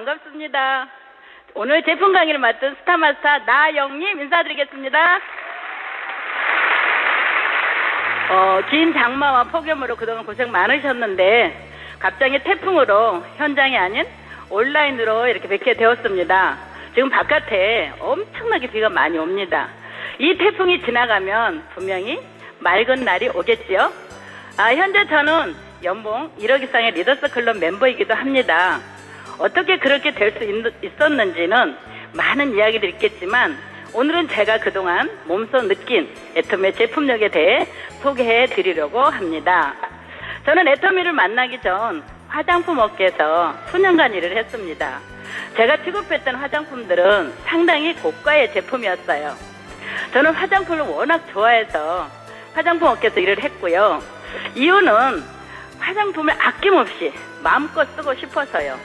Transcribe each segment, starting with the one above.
반갑습니다. 오늘 제품 강의를 맡은 스타마스터 나영님 인사드리겠습니다. 긴 장마와 폭염으로 그동안 고생 많으셨는데 갑자기 태풍으로 현장이 아닌 온라인으로 이렇게 뵙게 되었습니다. 지금 바깥에 엄청나게 비가 많이 옵니다. 이 태풍이 지나가면 분명히 맑은 날이 오겠지요. 현재 저는 연봉 1억 이상의 리더스 클럽 멤버이기도 합니다. 어떻게 그렇게 될 수 있었는지는 많은 이야기들이 있겠지만 오늘은 제가 그동안 몸소 느낀 애터미의 제품력에 대해 소개해 드리려고 합니다. 저는 애터미를 만나기 전 화장품 업계에서 수년간 일을 했습니다. 제가 취급했던 화장품들은 상당히 고가의 제품이었어요. 저는 화장품을 워낙 좋아해서 화장품 업계에서 일을 했고요. 이유는 화장품을 아낌없이 마음껏 쓰고 싶어서요.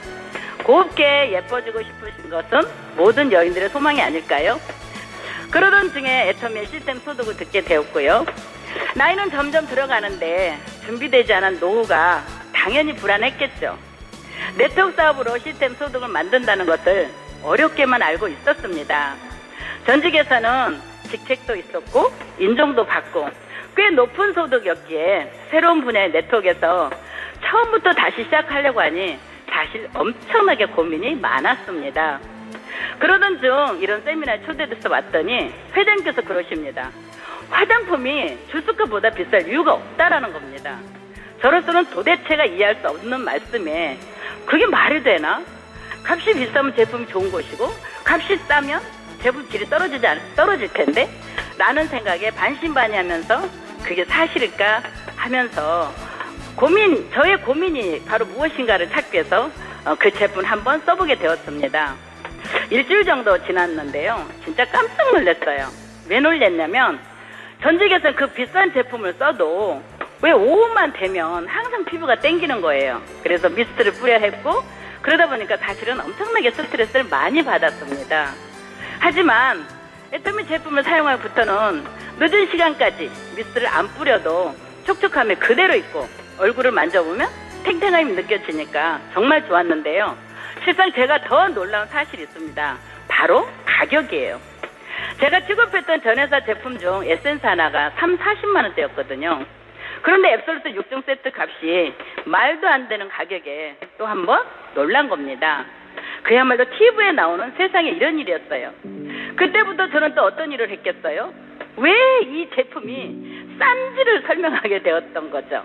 곱게 예뻐지고 싶으신 것은 모든 여인들의 소망이 아닐까요? 그러던 중에 애터미의 시스템 소득을 듣게 되었고요. 나이는 점점 들어가는데 준비되지 않은 노후가 당연히 불안했겠죠. 네트워크 사업으로 시스템 소득을 만든다는 것을 어렵게만 알고 있었습니다. 전직에서는 직책도 있었고 인정도 받고 꽤 높은 소득이었기에 새로운 분야의 네트워크에서 처음부터 다시 시작하려고 하니 사실 엄청나게 고민이 많았습니다. 그러던 중 이런 세미나에 초대돼서 왔더니 회장님께서 그러십니다. 화장품이 주스값보다 비쌀 이유가 없다라는 겁니다. 저로서는 도대체가 이해할 수 없는 말씀에 그게 말이 되나? 값이 비싸면 제품이 좋은 것이고 값이 싸면 제품 질이 떨어질 텐데 라는 생각에 반신반의하면서 그게 사실일까 하면서 저의 고민이 바로 무엇인가를 찾기 위해서 그 제품을 한번 써보게 되었습니다. 일주일 정도 지났는데요. 진짜 깜짝 놀랐어요. 왜 놀랐냐면 전직에서는 그 비싼 제품을 써도 왜 오후만 되면 항상 피부가 땡기는 거예요. 그래서 미스트를 뿌려 했고 그러다 보니까 사실은 엄청나게 스트레스를 많이 받았습니다. 하지만 애터미 제품을 사용하고부터는 늦은 시간까지 미스트를 안 뿌려도 촉촉함이 그대로 있고 얼굴을 만져보면 탱탱함이 느껴지니까 정말 좋았는데요. 실상 제가 더 놀라운 사실이 있습니다. 바로 가격이에요. 제가 취급했던 전회사 제품 중 에센스 하나가 40만 원대였거든요. 그런데 앱솔루트 6종 세트 값이 말도 안 되는 가격에 또 한 번 놀란 겁니다. 그야말로 TV에 나오는 세상에 이런 일이었어요. 그때부터 저는 또 어떤 일을 했겠어요? 왜 이 제품이 싼지를 설명하게 되었던 거죠.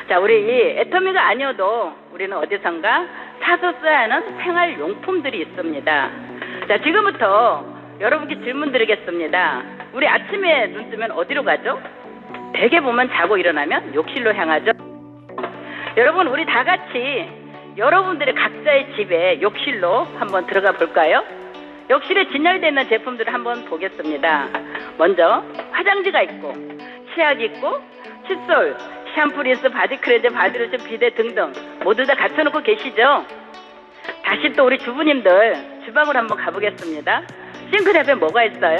자, 우리 이 애터미가 아니어도 우리는 어디선가 사서 써야 하는 생활용품들이 있습니다. 자, 지금부터 여러분께 질문 드리겠습니다. 우리 아침에 눈 뜨면 어디로 가죠? 베개 보면 자고 일어나면 욕실로 향하죠. 여러분, 우리 다 같이 여러분들의 각자의 집에 욕실로 한번 들어가 볼까요? 욕실에 진열되어 있는 제품들을 한번 보겠습니다. 먼저 화장지가 있고 치약이 있고 칫솔, 샴푸, 린스, 바디 크렌즈, 바디로션, 비데 등등 모두 다 갖춰놓고 계시죠? 다시 또 우리 주부님들 주방으로 한번 가보겠습니다. 싱크대 앞에 뭐가 있어요?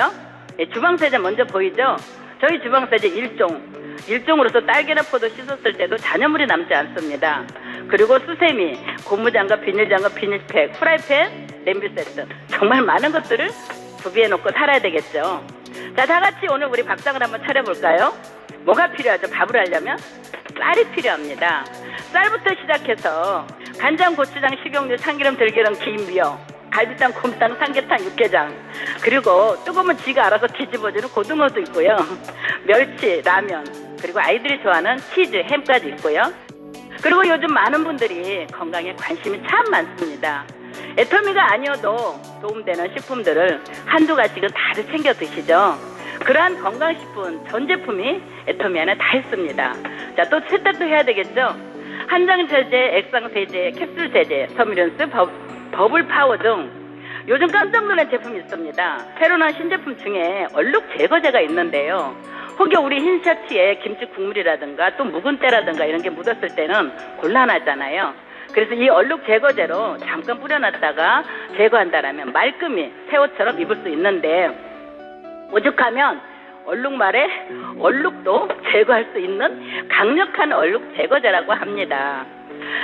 주방 세제 먼저 보이죠? 저희 주방 세제 1종으로서 딸기나 포도 씻었을 때도 잔여물이 남지 않습니다. 그리고 수세미, 고무장갑, 비닐장갑, 비닐팩, 프라이팬, 냄비 세트 정말 많은 것들을 구비해놓고 살아야 되겠죠. 자, 다 같이 오늘 우리 밥상을 한번 차려볼까요? 뭐가 필요하죠? 밥을 하려면 쌀이 필요합니다. 쌀부터 시작해서 간장, 고추장, 식용유, 참기름, 들기름, 김, 미역, 갈비탕, 곰탕, 삼계탕, 육개장, 그리고 뜨거우면 지가 알아서 뒤집어주는 고등어도 있고요. 멸치, 라면, 그리고 아이들이 좋아하는 치즈, 햄까지 있고요. 그리고 요즘 많은 분들이 건강에 관심이 참 많습니다. 애터미가 아니어도 도움되는 식품들을 한두 가지씩은 다들 챙겨 드시죠. 그러한 건강식품 전 제품이 애터미 안에 다 있습니다. 자, 또 세탁도 해야 되겠죠. 한장 세제, 액상 세제, 캡슐 세제, 섬유련스, 버블 파워 등 요즘 깜짝 놀란 제품이 있습니다. 새로 나온 신제품 중에 얼룩 제거제가 있는데요. 혹여 우리 흰 셔츠에 김치 국물이라든가 또 묵은 때라든가 이런 게 묻었을 때는 곤란하잖아요. 그래서 이 얼룩 제거제로 잠깐 뿌려놨다가 제거한다라면 말끔히 새 옷처럼 입을 수 있는데 오죽하면 얼룩말에 얼룩도 제거할 수 있는 강력한 얼룩 제거제라고 합니다.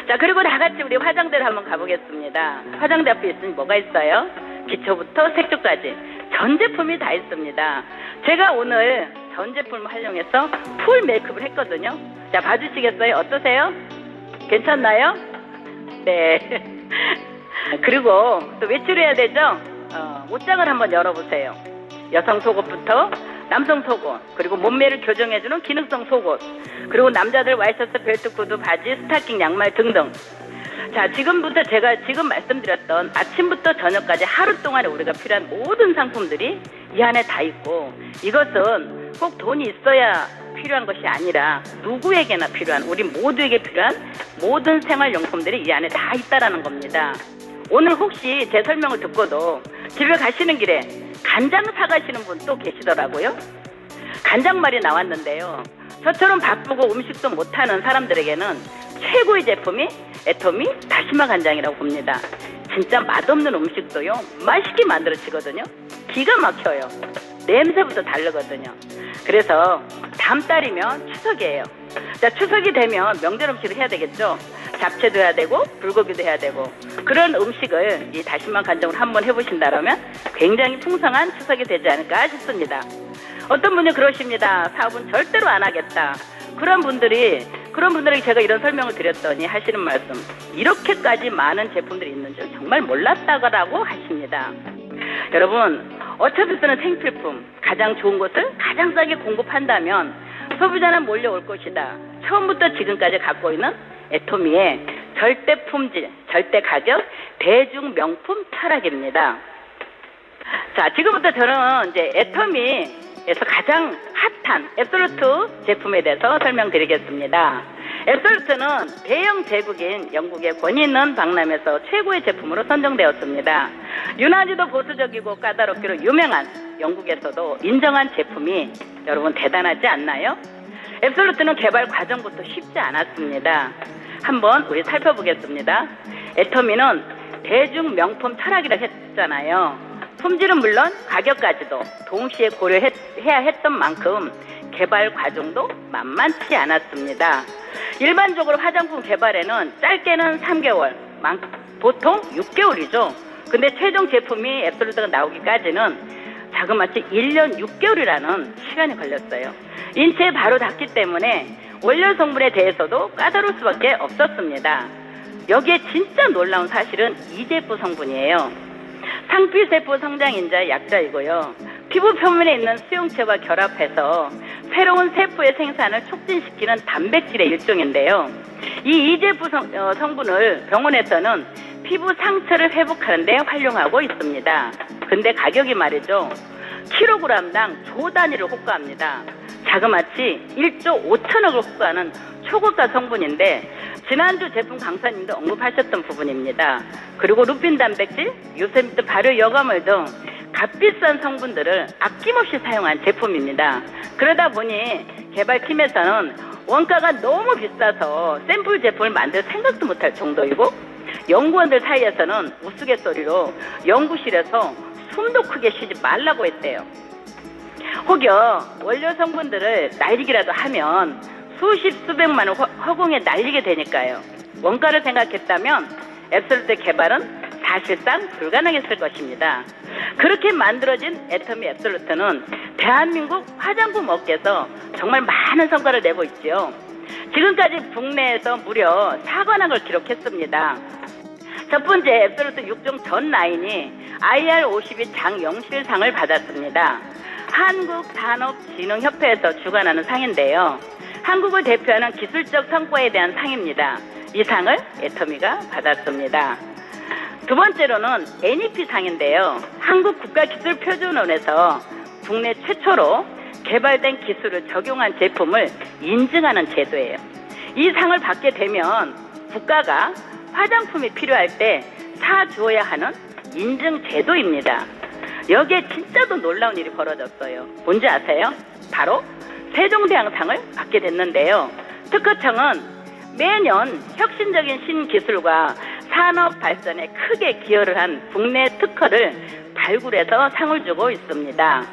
자, 그리고 다 같이 우리 화장대를 한번 가보겠습니다. 화장대 앞에 있으니 뭐가 있어요? 기초부터 색조까지 전 제품이 다 있습니다. 제가 오늘 전 제품을 활용해서 풀 메이크업을 했거든요. 자, 봐주시겠어요? 어떠세요? 괜찮나요? 네. 그리고 또 외출해야 되죠? 옷장을 한번 열어보세요. 여성 속옷부터 남성 속옷, 그리고 몸매를 교정해주는 기능성 속옷, 그리고 남자들 와이셔츠, 벨트, 구두, 바지, 스타킹, 양말 등등. 자, 지금부터 제가 지금 말씀드렸던 아침부터 저녁까지 하루 동안에 우리가 필요한 모든 상품들이 이 안에 다 있고, 이것은 꼭 돈이 있어야 필요한 것이 아니라 누구에게나 필요한, 우리 모두에게 필요한 모든 생활용품들이 이 안에 다 있다라는 겁니다. 오늘 혹시 제 설명을 듣고도 집에 가시는 길에 간장 사가시는 분 또 계시더라고요. 간장말이 나왔는데요. 저처럼 바쁘고 음식도 못하는 사람들에게는 최고의 제품이 애터미 다시마 간장이라고 봅니다. 진짜 맛없는 음식도요, 맛있게 만들어지거든요. 기가 막혀요. 냄새부터 다르거든요. 그래서 다음 달이면 추석이에요. 자, 추석이 되면 명절 음식을 해야 되겠죠. 잡채도 해야 되고 불고기도 해야 되고, 그런 음식을 이 다시마 간장으로 한번 해보신다면 굉장히 풍성한 추석이 되지 않을까 싶습니다. 어떤 분이 그러십니다. 사업은 절대로 안 하겠다. 그런 분들에게 제가 이런 설명을 드렸더니 하시는 말씀, 이렇게까지 많은 제품들이 있는 줄 정말 몰랐다고 하십니다. 여러분, 어차피 쓰는 생필품 가장 좋은 것을 가장 싸게 공급한다면 소비자는 몰려올 것이다. 처음부터 지금까지 갖고 있는 애터미의 절대 품질, 절대 가격, 대중 명품 철학입니다. 자, 지금부터 저는 이제 애터미에서 가장 핫한 앱솔루트 제품에 대해서 설명드리겠습니다. 앱솔루트는 대형 제국인 영국의 권위 있는 박람회에서 최고의 제품으로 선정되었습니다. 유난히도 보수적이고 까다롭기로 유명한 영국에서도 인정한 제품이 여러분 대단하지 않나요? 앱솔루트는 개발 과정부터 쉽지 않았습니다. 한번 우리 살펴보겠습니다. 애터미는 대중 명품 철학이라고 했잖아요. 품질은 물론 가격까지도 동시에 고려해야 했던 만큼 개발 과정도 만만치 않았습니다. 일반적으로 화장품 개발에는 짧게는 3개월, 보통 6개월이죠. 근데 최종 제품이 앱솔루트가 나오기까지는 자그마치 1년 6개월이라는 시간이 걸렸어요. 인체에 바로 닿기 때문에 원료 성분에 대해서도 까다로울 수밖에 없었습니다. 여기에 진짜 놀라운 사실은 이제프 성분이에요. 상피세포 성장인자의 약자이고요. 피부 표면에 있는 수용체와 결합해서 새로운 세포의 생산을 촉진시키는 단백질의 일종인데요. 이 이제프 성분을 병원에서는 피부 상처를 회복하는 데 활용하고 있습니다. 근데 가격이 말이죠, 킬로그램당 조 단위를 호가합니다. 자그마치 1조 5천억을 호가하는 초고가 성분인데, 지난주 제품 강사님도 언급하셨던 부분입니다. 그리고 루핀 단백질, 유세미트 발효 여과물 등 값비싼 성분들을 아낌없이 사용한 제품입니다. 그러다 보니 개발팀에서는 원가가 너무 비싸서 샘플 제품을 만들 생각도 못할 정도이고, 연구원들 사이에서는 우스갯소리로 연구실에서 숨도 크게 쉬지 말라고 했대요. 혹여 원료 성분들을 날리기라도 하면 수십 수백만 원 허공에 날리게 되니까요. 원가를 생각했다면 앱솔루트 개발은 사실상 불가능했을 것입니다. 그렇게 만들어진 애터미 앱솔루트는 대한민국 화장품 업계에서 정말 많은 성과를 내고 있지요. 지금까지 국내에서 무려 4관왕을 기록했습니다. 첫 번째 앱솔루트 6종 전 라인이 IR52 장영실상을 받았습니다. 한국산업진흥협회에서 주관하는 상인데요. 한국을 대표하는 기술적 성과에 대한 상입니다. 이 상을 애터미가 받았습니다. 두 번째로는 NEP 상인데요. 한국국가기술표준원에서 국내 최초로 개발된 기술을 적용한 제품을 인증하는 제도예요. 이 상을 받게 되면 국가가 화장품이 필요할 때 사주어야 하는 인증 제도입니다. 여기에 진짜도 놀라운 일이 벌어졌어요. 뭔지 아세요? 바로 세종대왕상을 받게 됐는데요. 특허청은 매년 혁신적인 신기술과 산업 발전에 크게 기여를 한 국내 특허를 발굴해서 상을 주고 있습니다.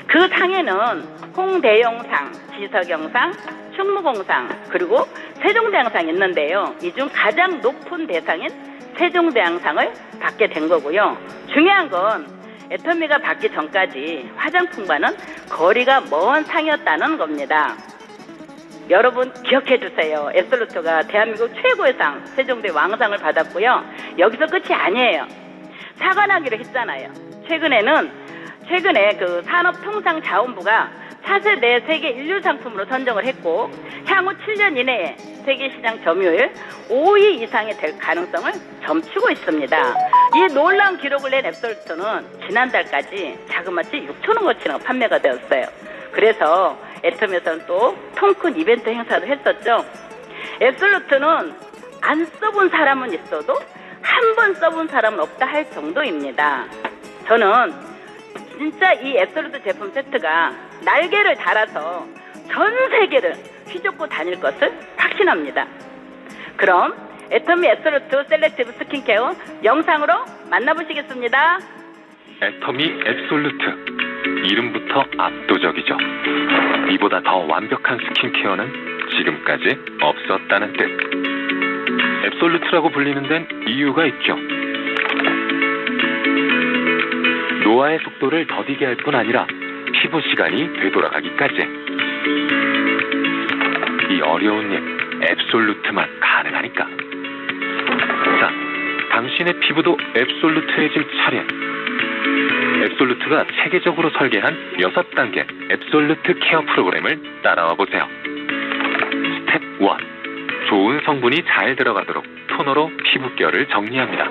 그 상에는 홍대용상, 지석영상, 충무공상 그리고 세종대왕상이 있는데요. 이 중 가장 높은 대상인 세종대왕상을 받게 된 거고요. 중요한 건 애터미가 받기 전까지 화장품과는 거리가 먼 상이었다는 겁니다. 여러분 기억해 주세요. 앱솔루트가 대한민국 최고의 상 세종대왕상을 받았고요. 여기서 끝이 아니에요. 사관하기로 했잖아요. 최근에 그 산업통상자원부가 차세대 세계 인류 상품으로 선정을 했고 향후 7년 이내에 세계 시장 점유율 5위 이상이 될 가능성을 점치고 있습니다. 이 놀라운 기록을 낸 앱솔루트는 지난달까지 자그마치 6천 원어치나 판매가 되었어요. 그래서 애터미에서는 또 통큰 이벤트 행사도 했었죠. 앱솔루트는 안 써본 사람은 있어도 한 번 써본 사람은 없다 할 정도입니다. 저는 진짜 이 앱솔루트 제품 세트가 날개를 달아서 전 세계를 휘젓고 다닐 것을 확신합니다. 그럼 애터미 앱솔루트 셀렉티브 스킨케어 영상으로 만나보시겠습니다. 애터미 앱솔루트. 이름부터 압도적이죠. 이보다 더 완벽한 스킨케어는 지금까지 없었다는 뜻. 앱솔루트라고 불리는 데는 이유가 있죠. 노화의 속도를 더디게 할 뿐 아니라 피부 시간이 되돌아가기까지. 이 어려운 일 앱솔루트만 가능하니까. 자, 당신의 피부도 앱솔루트해질 차례. 앱솔루트가 체계적으로 설계한 6단계 앱솔루트 케어 프로그램을 따라와 보세요. 스텝 1. 좋은 성분이 잘 들어가도록 토너로 피부결을 정리합니다.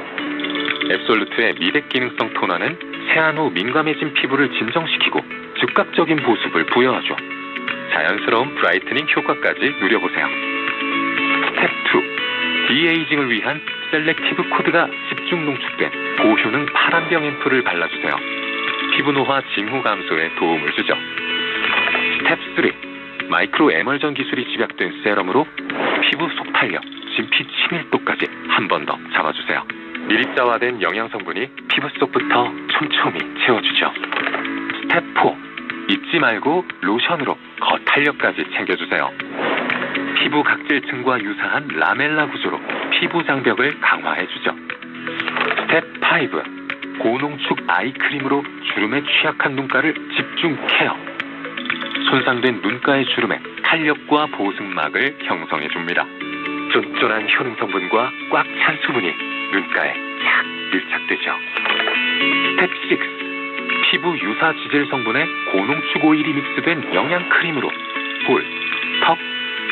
앱솔루트의 미백 기능성 토너는 세안 후 민감해진 피부를 진정시키고 즉각적인 보습을 부여하죠. 자연스러운 브라이트닝 효과까지 누려보세요. 스텝 2. 디에이징을 위한 셀렉티브 코드가 집중 농축된 고효능 파란병 앰플을 발라주세요. 피부 노화 징후 감소에 도움을 주죠. 스텝 3. 마이크로 에멀전 기술이 집약된 세럼으로 피부 속탄력, 진피 친밀도까지 한 번 더 잡아주세요. 밀입자화된 영양성분이 피부 속부터 촘촘히 채워주죠. 스텝 4. 잊지 말고 로션으로 겉탄력까지 챙겨주세요. 피부 각질층과 유사한 라멜라 구조로 피부 장벽을 강화해주죠. 스텝 5. 고농축 아이크림으로 주름에 취약한 눈가를 집중 케어. 손상된 눈가의 주름에 탄력과 보습막을 형성해줍니다. 쫀쫀한 효능 성분과 꽉 찬 수분이 눈가에 착 밀착되죠. 스텝 6. 피부 유사 지질 성분의 고농축 오일이 믹스된 영양크림으로 볼, 턱,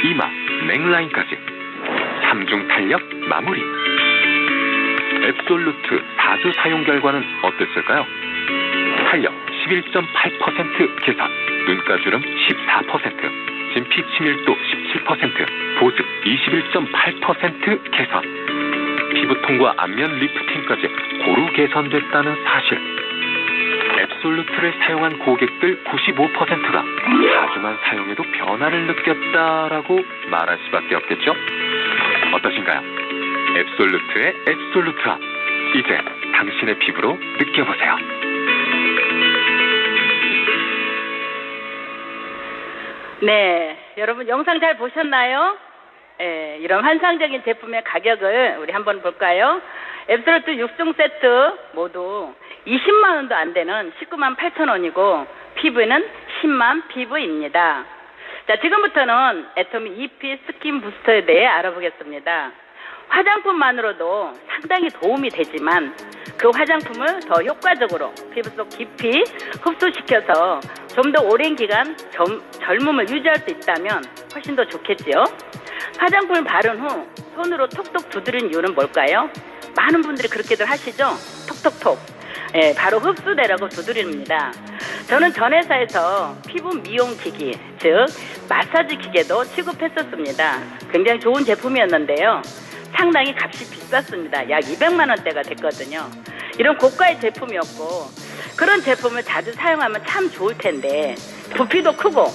이마, 넥라인까지 3중 탄력 마무리. 앱솔루트 4주 사용 결과는 어땠을까요? 탄력 11.8% 개선, 눈가주름 14%, 진피 치밀도 17%, 보습 21.8% 개선, 피부톤과 안면 리프팅까지 고루 개선됐다는 사실. 앱솔루트를 사용한 고객들 95%가 4주만 사용해도 변화를 느꼈다라고 말할 수밖에 없겠죠? 어떠신가요? 앱솔루트의 앱솔루트함, 이제 당신의 피부로 느껴보세요. 네, 여러분 영상 잘 보셨나요? 네, 이런 환상적인 제품의 가격을 우리 한번 볼까요? 앱솔루트 6종 세트 모두 20만 원도 안 되는 19만 8천 원이고 피부는 10만 피부입니다. 자, 지금부터는 애터미 EP 스킨 부스터에 대해 알아보겠습니다. 화장품만으로도 상당히 도움이 되지만 그 화장품을 더 효과적으로 피부 속 깊이 흡수시켜서 좀 더 오랜 기간 젊음을 유지할 수 있다면 훨씬 더 좋겠지요. 화장품을 바른 후 손으로 톡톡 두드리는 이유는 뭘까요? 많은 분들이 그렇게들 하시죠? 톡톡톡. 예, 바로 흡수되라고 두드립니다. 저는 전 회사에서 피부 미용 기기, 즉 마사지 기계도 취급했었습니다. 굉장히 좋은 제품이었는데요. 상당히 값이 비쌌습니다. 약 200만 원대가 됐거든요. 이런 고가의 제품이었고 그런 제품을 자주 사용하면 참 좋을 텐데 부피도 크고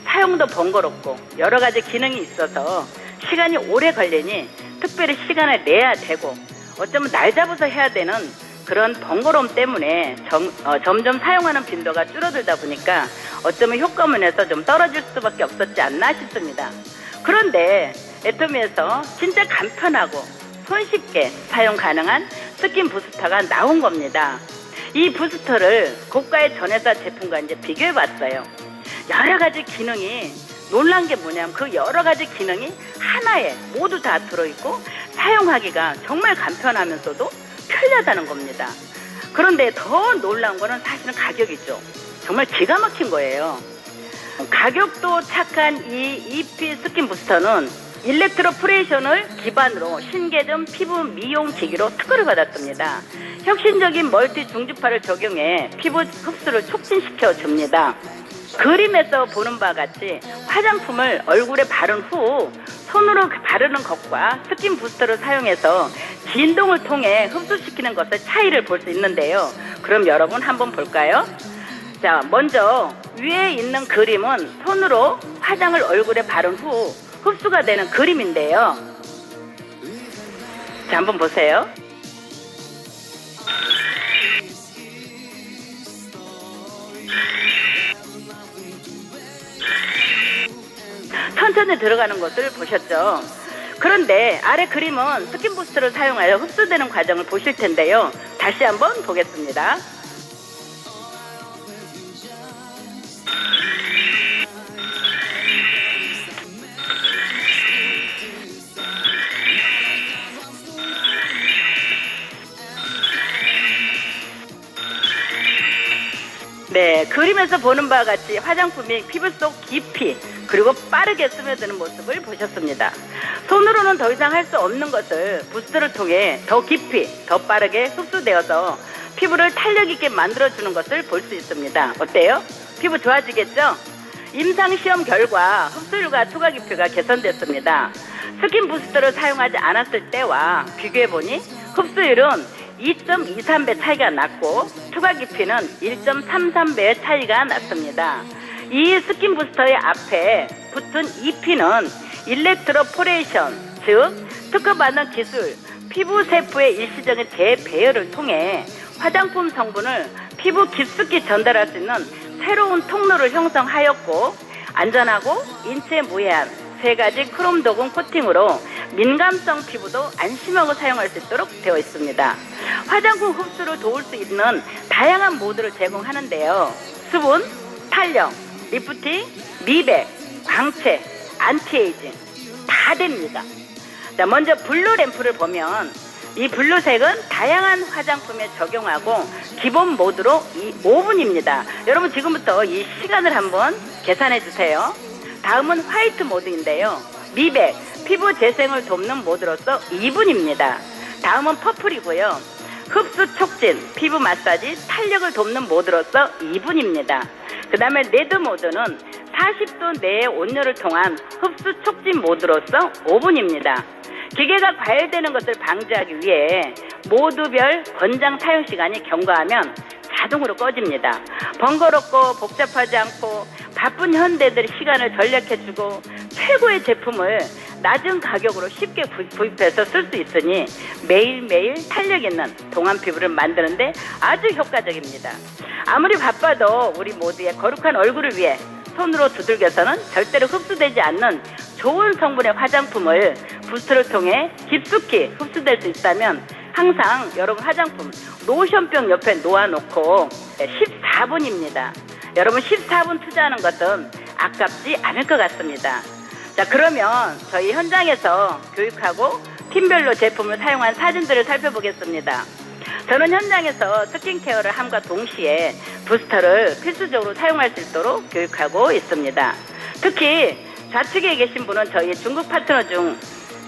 사용도 번거롭고 여러 가지 기능이 있어서 시간이 오래 걸리니 특별히 시간을 내야 되고 어쩌면 날 잡아서 해야 되는 그런 번거로움 때문에 점점 사용하는 빈도가 줄어들다 보니까 어쩌면 효과면에서 좀 떨어질 수밖에 없었지 않나 싶습니다. 그런데 애터미에서 진짜 간편하고 손쉽게 사용 가능한 스킨 부스터가 나온 겁니다. 이 부스터를 고가의 전회사 제품과 이제 비교해 봤어요. 여러 가지 기능이 놀란 게 뭐냐면 그 여러 가지 기능이 하나에 모두 다 들어있고 사용하기가 정말 간편하면서도 편리하다는 겁니다. 그런데 더 놀라운 거는 사실은 가격이죠. 정말 기가 막힌 거예요. 가격도 착한 이 EP 스킨 부스터는 일렉트로포레이션을 기반으로 신개점 피부 미용 기기로 특허를 받았습니다. 혁신적인 멀티 중주파를 적용해 피부 흡수를 촉진시켜 줍니다. 그림에서 보는 바와 같이 화장품을 얼굴에 바른 후 손으로 바르는 것과 스킨 부스터를 사용해서 진동을 통해 흡수시키는 것의 차이를 볼 수 있는데요. 그럼 여러분 한번 볼까요? 자, 먼저 위에 있는 그림은 손으로 화장을 얼굴에 바른 후 흡수가 되는 그림인데요. 자, 한번 보세요. 천천히 들어가는 것을 보셨죠? 그런데 아래 그림은 스킨 부스터를 사용하여 흡수되는 과정을 보실 텐데요. 다시 한번 보겠습니다. 네, 그림에서 보는 바와 같이 화장품이 피부 속 깊이 그리고 빠르게 스며드는 모습을 보셨습니다. 손으로는 더 이상 할 수 없는 것을 부스터를 통해 더 깊이, 더 빠르게 흡수되어서 피부를 탄력 있게 만들어주는 것을 볼 수 있습니다. 어때요? 피부 좋아지겠죠? 임상시험 결과 흡수율과 투과 깊이가 개선됐습니다. 스킨 부스터를 사용하지 않았을 때와 비교해보니 흡수율은 2.23배 차이가 났고 투과 깊이는 1.33배의 차이가 났습니다. 이 스킨 부스터의 앞에 붙은 EP는 일렉트로포레이션, 즉 특허받은 기술 피부 세포의 일시적인 재배열을 통해 화장품 성분을 피부 깊숙이 전달할 수 있는 새로운 통로를 형성하였고 안전하고 인체에 무해한 3가지 크롬 도금 코팅으로 민감성 피부도 안심하고 사용할 수 있도록 되어 있습니다. 화장품 흡수를 도울 수 있는 다양한 모드를 제공하는데요. 수분, 탄력, 리프팅, 미백, 광채, 안티에이징 다 됩니다. 자, 먼저 블루 램프를 보면 이 블루색은 다양한 화장품에 적용하고 기본 모드로 5분입니다. 여러분 지금부터 이 시간을 한번 계산해 주세요. 다음은 화이트 모드인데요. 미백, 피부 재생을 돕는 모드로서 2분입니다. 다음은 퍼플이고요. 흡수 촉진, 피부 마사지, 탄력을 돕는 모드로서 2분입니다. 그 다음에 레드 모드는 40도 내의 온열을 통한 흡수 촉진 모드로서 5분입니다. 기계가 과열되는 것을 방지하기 위해 모드별 권장 사용 시간이 경과하면 자동으로 꺼집니다. 번거롭고 복잡하지 않고 바쁜 현대들의 시간을 절약해주고 최고의 제품을 낮은 가격으로 쉽게 구입해서 쓸 수 있으니 매일매일 탄력 있는 동안 피부를 만드는데 아주 효과적입니다. 아무리 바빠도 우리 모두의 거룩한 얼굴을 위해 손으로 두들겨서는 절대로 흡수되지 않는 좋은 성분의 화장품을 부스터를 통해 깊숙이 흡수될 수 있다면 항상 여러분 화장품 로션병 옆에 놓아놓고 14분입니다. 여러분 14분 투자하는 것은 아깝지 않을 것 같습니다. 자, 그러면 저희 현장에서 교육하고 팀별로 제품을 사용한 사진들을 살펴보겠습니다. 저는 현장에서 스킨케어를 함과 동시에 부스터를 필수적으로 사용할 수 있도록 교육하고 있습니다. 특히 좌측에 계신 분은 저희 중국 파트너 중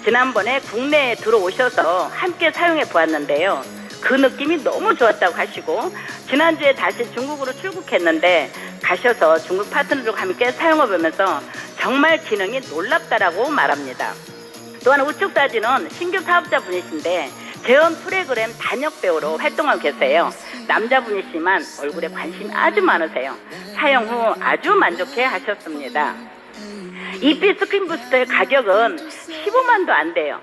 지난번에 국내에 들어오셔서 함께 사용해 보았는데요. 그 느낌이 너무 좋았다고 하시고 지난주에 다시 중국으로 출국했는데 가셔서 중국 파트너들과 함께 사용해 보면서 정말 기능이 놀랍다라고 말합니다. 또한 우측 사진은 신규 사업자분이신데 재현 프로그램 단역 배우로 활동하고 계세요. 남자분이시지만 얼굴에 관심이 아주 많으세요. 사용 후 아주 만족해 하셨습니다. EP 스킨 부스터의 가격은 15만도 안 돼요.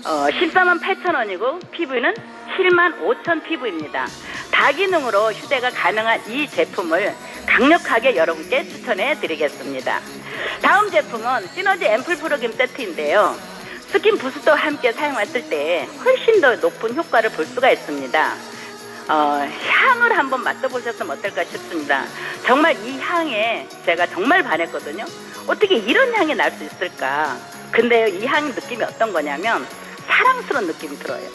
14만 8천 원이고 PV는 75,000 피부입니다. 다기능으로 휴대가 가능한 이 제품을 강력하게 여러분께 추천해 드리겠습니다. 다음 제품은 시너지 앰플 프로그램 세트인데요. 스킨 부스터와 함께 사용했을 때 훨씬 더 높은 효과를 볼 수가 있습니다. 향을 한번 맡아보셨으면 어떨까 싶습니다. 정말 이 향에 제가 정말 반했거든요. 어떻게 이런 향이 날 수 있을까? 근데요, 이 향 느낌이 어떤 거냐면 사랑스러운 느낌이 들어요.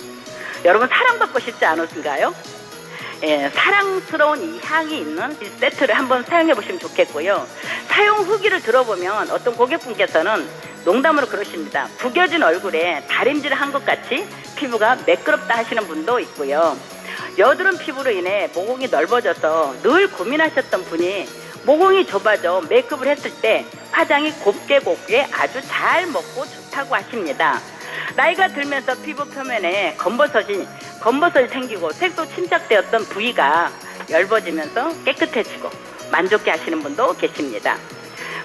여러분 사랑받고 싶지 않으신가요? 예, 사랑스러운 이 향이 있는 이 세트를 한번 사용해 보시면 좋겠고요. 사용 후기를 들어보면 어떤 고객분께서는 농담으로 그러십니다. 구겨진 얼굴에 다림질을 한 것 같이 피부가 매끄럽다 하시는 분도 있고요. 여드름 피부로 인해 모공이 넓어져서 늘 고민하셨던 분이 모공이 좁아져 메이크업을 했을 때 화장이 곱게 아주 잘 먹고 좋다고 하십니다. 나이가 들면서 피부 표면에 검버섯이 생기고 색소 침착되었던 부위가 엷어지면서 깨끗해지고 만족해 하시는 분도 계십니다.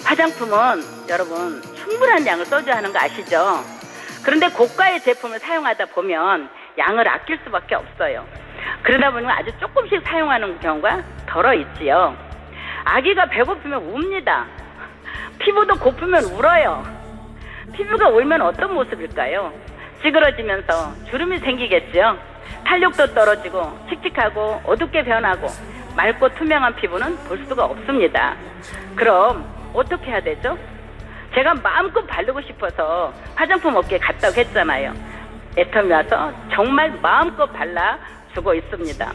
화장품은 여러분 충분한 양을 써줘야 하는 거 아시죠? 그런데 고가의 제품을 사용하다 보면 양을 아낄 수밖에 없어요. 그러다 보니 아주 조금씩 사용하는 경우가 덜어 있지요. 아기가 배고프면 웁니다. 피부도 고프면 울어요. 피부가 울면 어떤 모습일까요? 찌그러지면서 주름이 생기겠죠. 탄력도 떨어지고 칙칙하고 어둡게 변하고 맑고 투명한 피부는 볼 수가 없습니다. 그럼 어떻게 해야 되죠? 제가 마음껏 바르고 싶어서 화장품 업계에 갔다고 했잖아요. 애터미 와서 정말 마음껏 발라주고 있습니다.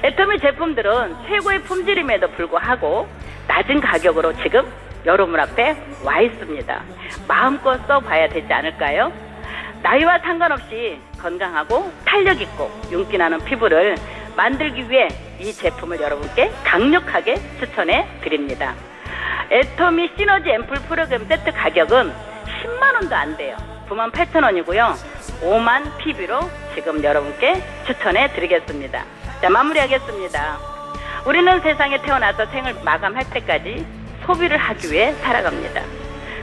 애터미 제품들은 최고의 품질임에도 불구하고 낮은 가격으로 지금 여러분 앞에 와 있습니다. 마음껏 써봐야 되지 않을까요? 나이와 상관없이 건강하고 탄력있고 윤기나는 피부를 만들기 위해 이 제품을 여러분께 강력하게 추천해 드립니다. 애터미 시너지 앰플 프로그램 세트 가격은 10만원도 안 돼요. 98,000원이고요. 5만 PB로 지금 여러분께 추천해 드리겠습니다. 자, 마무리하겠습니다. 우리는 세상에 태어나서 생을 마감할 때까지 소비를 하기 위해 살아갑니다.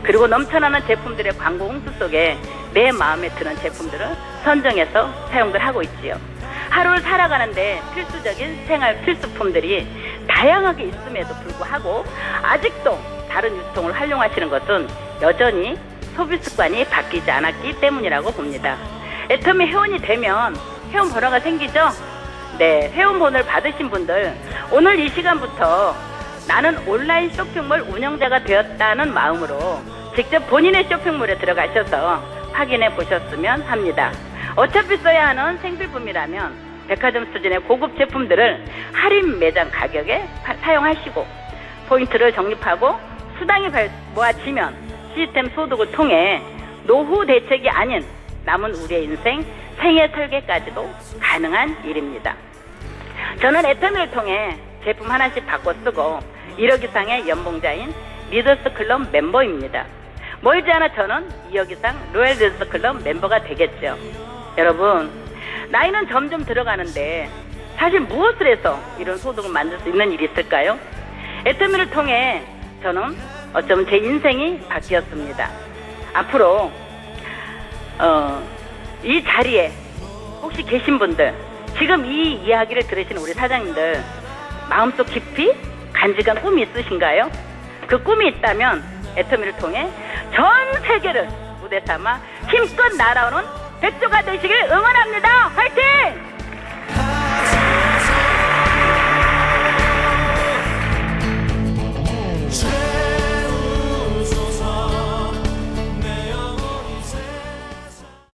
그리고 넘쳐나는 제품들의 광고 홍수 속에 내 마음에 드는 제품들을 선정해서 사용들 하고 있지요. 하루를 살아가는데 필수적인 생활 필수품들이 다양하게 있음에도 불구하고 아직도 다른 유통을 활용하시는 것은 여전히 소비 습관이 바뀌지 않았기 때문이라고 봅니다. 애터미 회원이 되면 회원 번호가 생기죠? 네, 회원 번호를 받으신 분들 오늘 이 시간부터 나는 온라인 쇼핑몰 운영자가 되었다는 마음으로 직접 본인의 쇼핑몰에 들어가셔서 확인해 보셨으면 합니다. 어차피 써야 하는 생필품이라면 백화점 수준의 고급 제품들을 할인 매장 가격에 사용하시고 포인트를 적립하고 수당이 모아지면 시스템 소득을 통해 노후 대책이 아닌 남은 우리의 인생 생애 설계까지도 가능한 일입니다. 저는 애터미를 통해 제품 하나씩 바꿔 쓰고 1억 이상의 연봉자인 리더스 클럽 멤버입니다. 멀지 않아 저는 2억 이상 로얄 리더스 클럽 멤버가 되겠죠. 여러분, 나이는 점점 들어가는데 사실 무엇을 해서 이런 소득을 만들 수 있는 일이 있을까요? 애터미를 통해 저는 어쩌면 제 인생이 바뀌었습니다. 앞으로 이 자리에 혹시 계신 분들, 지금 이 이야기를 들으시는 우리 사장님들 마음속 깊이 간직한 꿈이 있으신가요? 그 꿈이 있다면 애터미를 통해 전 세계를 무대 삼아 힘껏 날아오는 백조가 되시길 응원합니다. 화이팅!